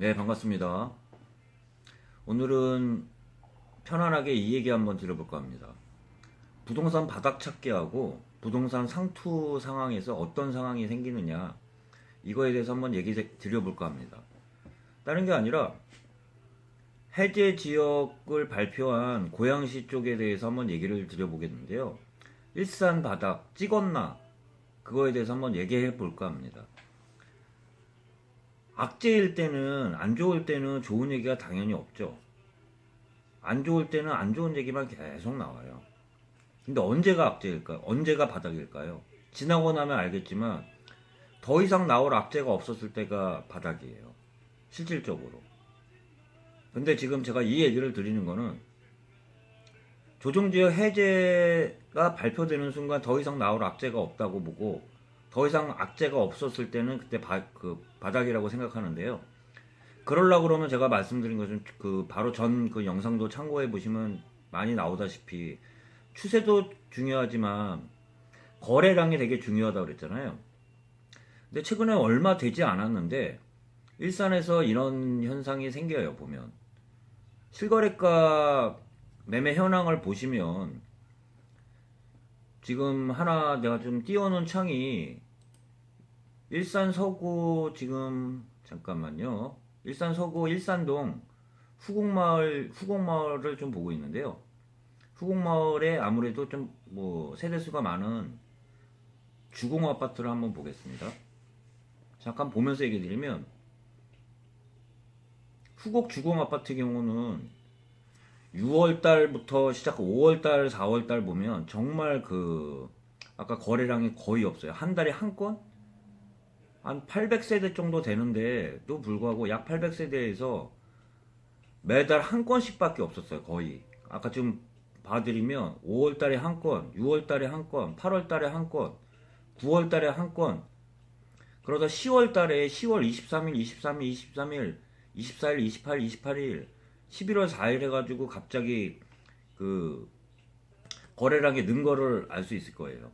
네, 반갑습니다. 오늘은 편안하게 이 얘기 한번 드려볼까 합니다. 부동산 바닥 찾기하고 부동산 상투 상황에서 어떤 상황이 생기느냐, 이거에 대해서 한번 얘기 드려볼까 합니다. 다른 게 아니라 해제 지역을 발표한 고양시 쪽에 대해서 한번 얘기를 드려보겠는데요. 일산 바닥 찍었나? 그거에 대해서 한번 얘기해 볼까 합니다. 악재일 때는, 안 좋을 때는 좋은 얘기가 당연히 없죠. 안 좋을 때는 안 좋은 얘기만 계속 나와요. 근데 언제가 악재일까요? 언제가 바닥일까요? 지나고 나면 알겠지만 더 이상 나올 악재가 없었을 때가 바닥이에요. 실질적으로. 근데 지금 제가 이 얘기를 드리는 거는 조정지역 해제가 발표되는 순간 더 이상 나올 악재가 없다고 보고, 더 이상 악재가 없었을 때는 그때 바닥이라고 생각하는데요. 그러려고 그러면 제가 말씀드린 것은 바로 전 그 영상도 참고해 보시면 많이 나오다시피 추세도 중요하지만 거래량이 되게 중요하다고 그랬잖아요. 근데 최근에 얼마 되지 않았는데 일산에서 이런 현상이 생겨요. 보면 실거래가 매매 현황을 보시면 지금 하나 내가 좀 띄워놓은 창이 일산 서구, 지금 잠깐만요, 일산 서구 일산동 후곡마을을 좀 보고 있는데요. 후곡마을에 아무래도 좀 뭐 세대수가 많은 주공 아파트를 한번 보겠습니다. 잠깐 보면서 얘기 드리면, 후곡 주공 아파트 경우는 6월달부터 시작 5월달 4월달 보면 정말 아까 거래량이 거의 없어요. 한 달에 한 건? 한 800세대 정도 되는데도 불구하고 약 800세대에서 매달 한 건씩밖에 없었어요. 거의. 아까 지금 봐드리면 5월달에 한 건, 6월달에 한 건, 8월달에 한 건, 9월달에 한 건, 그러다 10월달에 10월 23일, 23일, 23일, 24일, 28일, 28일, 11월 4일 해가지고 갑자기 거래량이 는 거를 알 수 있을 거예요.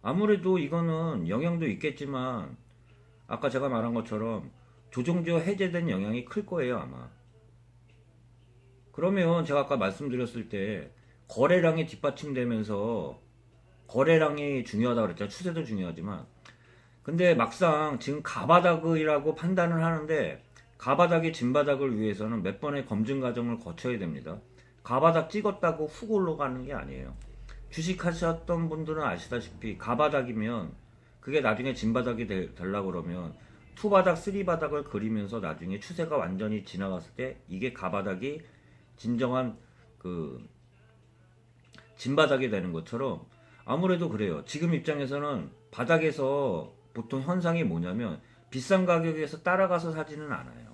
아무래도 이거는 영향도 있겠지만 아까 제가 말한 것처럼 조정지역 해제된 영향이 클 거예요, 아마. 그러면 제가 아까 말씀드렸을 때 거래량이 뒷받침되면서, 거래량이 중요하다고 그랬죠. 추세도 중요하지만. 근데 막상 지금 가바닥이라고 판단을 하는데, 가바닥이 진바닥을 위해서는 몇 번의 검증 과정을 거쳐야 됩니다. 가바닥 찍었다고 훅 올라가는 게 아니에요. 주식 하셨던 분들은 아시다시피 가바닥이면 그게 나중에 진바닥이 되려고 그러면 투바닥, 쓰리바닥을 그리면서 나중에 추세가 완전히 지나갔을 때 이게 가바닥이 진정한 진바닥이 되는 것처럼, 아무래도 그래요. 지금 입장에서는 바닥에서 보통 현상이 뭐냐면 비싼 가격에서 따라가서 사지는 않아요.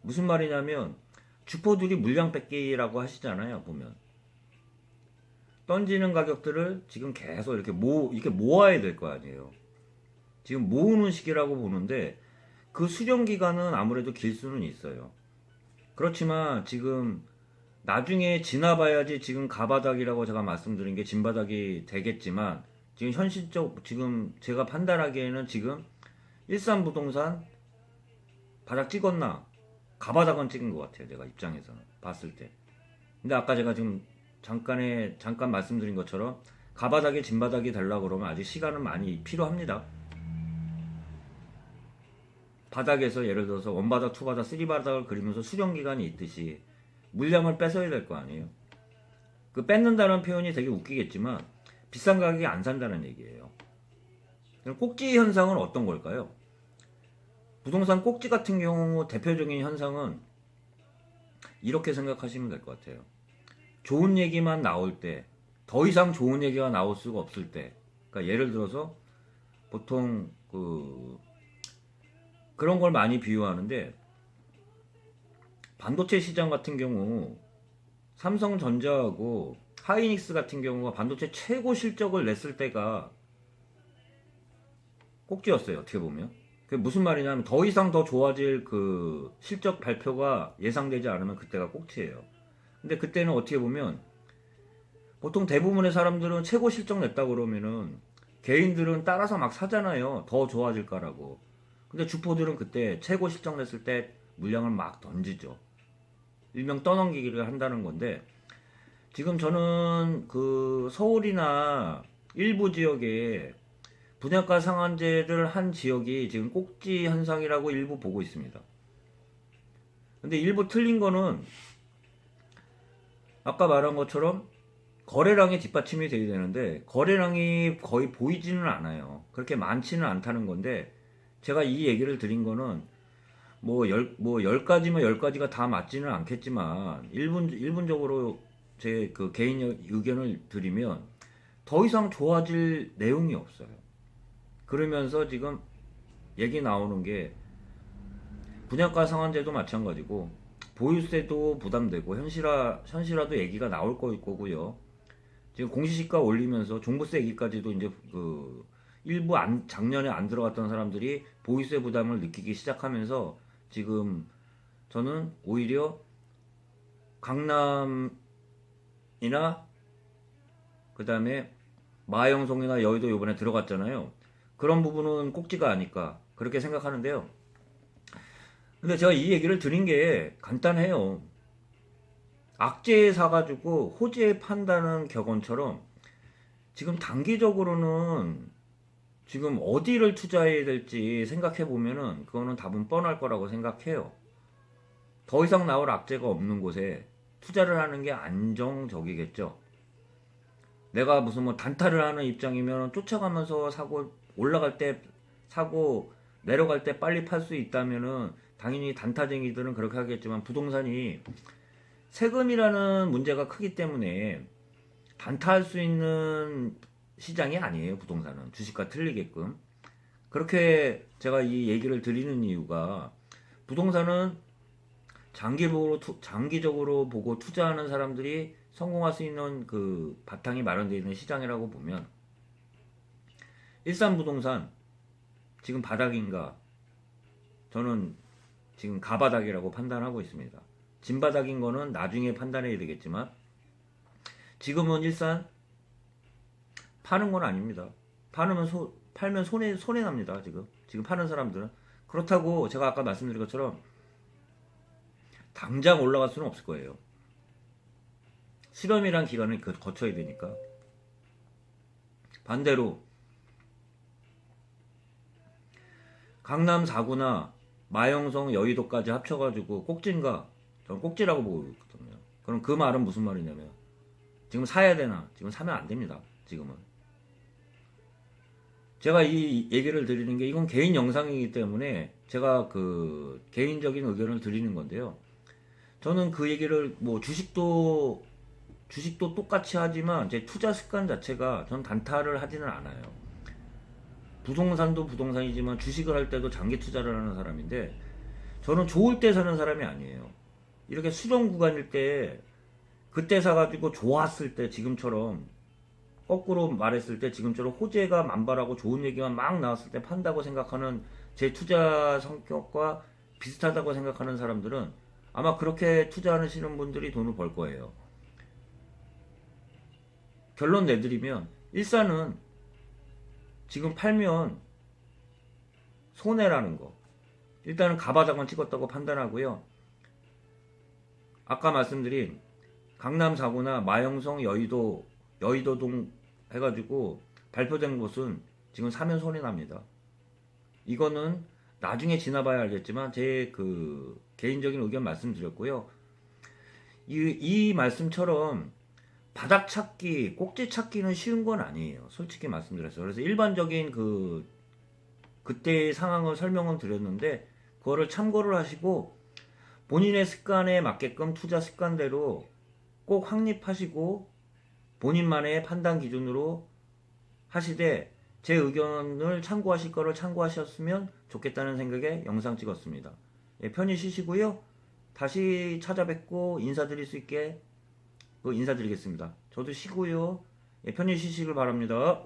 무슨 말이냐면 주포들이 물량 뺏기라고 하시잖아요. 보면 던지는 가격들을 지금 계속 이렇게 모아야 될 거 아니에요. 지금 모으는 시기라고 보는데 그 수령 기간은 아무래도 길 수는 있어요. 그렇지만 지금 나중에 지나봐야지 지금 가바닥이라고 제가 말씀드린 게 진바닥이 되겠지만, 지금 지금 제가 판단하기에는 지금 일산부동산 바닥 찍었나 가바닥은 찍은 것 같아요. 제가 입장에서는 봤을 때. 근데 아까 제가 지금 잠깐 말씀드린 것처럼 가바닥이 진바닥이 되려고 그러면 아직 시간은 많이 필요합니다. 바닥에서 예를 들어서 원바닥, 투바닥, 쓰리바닥을 그리면서 수령 기간이 있듯이 물량을 뺏어야 될 거 아니에요. 뺏는다는 표현이 되게 웃기겠지만 비싼 가격에 안 산다는 얘기예요. 꼭지 현상은 어떤 걸까요? 부동산 꼭지 같은 경우 대표적인 현상은 이렇게 생각하시면 될 것 같아요. 좋은 얘기만 나올 때, 더 이상 좋은 얘기가 나올 수가 없을 때, 그러니까 예를 들어서 보통 그런 걸 많이 비유하는데, 반도체 시장 같은 경우 삼성전자하고 하이닉스 같은 경우가 반도체 최고 실적을 냈을 때가 꼭지였어요. 어떻게 보면 그게 무슨 말이냐면 더 이상 더 좋아질 실적 발표가 예상되지 않으면 그때가 꼭지예요. 근데 그때는 어떻게 보면 보통 대부분의 사람들은 최고 실적 냈다 그러면은 개인들은 따라서 막 사잖아요. 더 좋아질까라고. 근데 주포들은 그때 최고 실적 냈을 때 물량을 막 던지죠. 일명 떠넘기기를 한다는 건데, 지금 저는 그 서울이나 일부 지역에 분양가 상한제를 한 지역이 지금 꼭지 현상이라고 일부 보고 있습니다. 근데 일부 틀린 거는 아까 말한 것처럼 거래량이 뒷받침이 돼야 되는데 거래량이 거의 보이지는 않아요. 그렇게 많지는 않다는 건데, 제가 이 얘기를 드린 거는 뭐 10가지면 10가지가 다 맞지는 않겠지만 일분적으로 제 그 개인 의견을 드리면 더 이상 좋아질 내용이 없어요. 그러면서 지금 얘기 나오는 게 분양가 상한제도 마찬가지고 보유세도 부담되고 현실화도 얘기가 나올 거고요. 지금 공시지가 올리면서 종부세 얘기까지도 이제 그 일부 작년에 안 들어갔던 사람들이 보유세 부담을 느끼기 시작하면서 지금 저는 오히려 강남이나 그 다음에 마영송이나 여의도 이번에 들어갔잖아요. 그런 부분은 꼭지가 아닐까 그렇게 생각하는데요. 근데 제가 이 얘기를 드린 게 간단해요. 악재에 사가지고 호재에 판다는 격언처럼 지금 단기적으로는 지금 어디를 투자해야 될지 생각해 보면은 그거는 답은 뻔할 거라고 생각해요. 더 이상 나올 악재가 없는 곳에 투자를 하는 게 안정적이겠죠. 내가 무슨 뭐 단타를 하는 입장이면 쫓아가면서 사고 올라갈 때 사고 내려갈 때 빨리 팔 수 있다면은 당연히 단타쟁이들은 그렇게 하겠지만 부동산이 세금이라는 문제가 크기 때문에 단타할 수 있는 시장이 아니에요. 부동산은 주식과 틀리게끔. 그렇게 제가 이 얘기를 드리는 이유가 부동산은 장기적으로 보고 투자하는 사람들이 성공할 수 있는 그 바탕이 마련되어 있는 시장이라고 보면 일산부동산 지금 바닥인가? 저는 지금 가바닥이라고 판단하고 있습니다. 진바닥인 거는 나중에 판단해야 되겠지만 지금은 일산 파는 건 아닙니다. 팔면 손해 납니다. 지금 파는 사람들은. 그렇다고 제가 아까 말씀드린 것처럼 당장 올라갈 수는 없을 거예요. 실험이란 기간을 거쳐야 되니까. 반대로 강남 4구나 마영성 여의도까지 합쳐가지고 꼭지인가? 저는 꼭지라고 보고 있거든요. 그럼 그 말은 무슨 말이냐면 지금 사야 되나? 지금 사면 안 됩니다. 지금은. 제가 이 얘기를 드리는 게 이건 개인 영상이기 때문에 제가 그 개인적인 의견을 드리는 건데요. 저는 그 얘기를 뭐 주식도 똑같이 하지만 제 투자 습관 자체가 전 단타를 하지는 않아요. 부동산도 부동산이지만 주식을 할 때도 장기 투자를 하는 사람인데 저는 좋을 때 사는 사람이 아니에요. 이렇게 수정 구간일 때 그때 사가지고 좋았을 때 지금처럼 거꾸로 말했을 때 지금처럼 호재가 만발하고 좋은 얘기만 막 나왔을 때 판다고 생각하는 제 투자 성격과 비슷하다고 생각하는 사람들은 아마 그렇게 투자하시는 분들이 돈을 벌 거예요. 결론 내드리면 일산은 지금 팔면 손해라는 거. 일단은 가바닥만 찍었다고 판단하고요. 아까 말씀드린 강남 4구나 마영성 여의도동 해가지고 발표된 곳은 지금 사면 손해 납니다. 이거는 나중에 지나봐야 알겠지만 제 그 개인적인 의견 말씀드렸고요. 이 말씀처럼 바닥 찾기, 꼭지 찾기는 쉬운 건 아니에요. 솔직히 말씀드렸어요. 그래서 일반적인 그때의 상황을 설명을 드렸는데 그거를 참고를 하시고 본인의 습관에 맞게끔 투자 습관대로 꼭 확립하시고 본인만의 판단 기준으로 하시되 제 의견을 참고하실 거를 참고하셨으면 좋겠다는 생각에 영상 찍었습니다. 예, 편히 쉬시고요. 다시 찾아뵙고 인사드릴 수 있게 인사드리겠습니다. 저도 쉬고요. 예, 편히 쉬시길 바랍니다.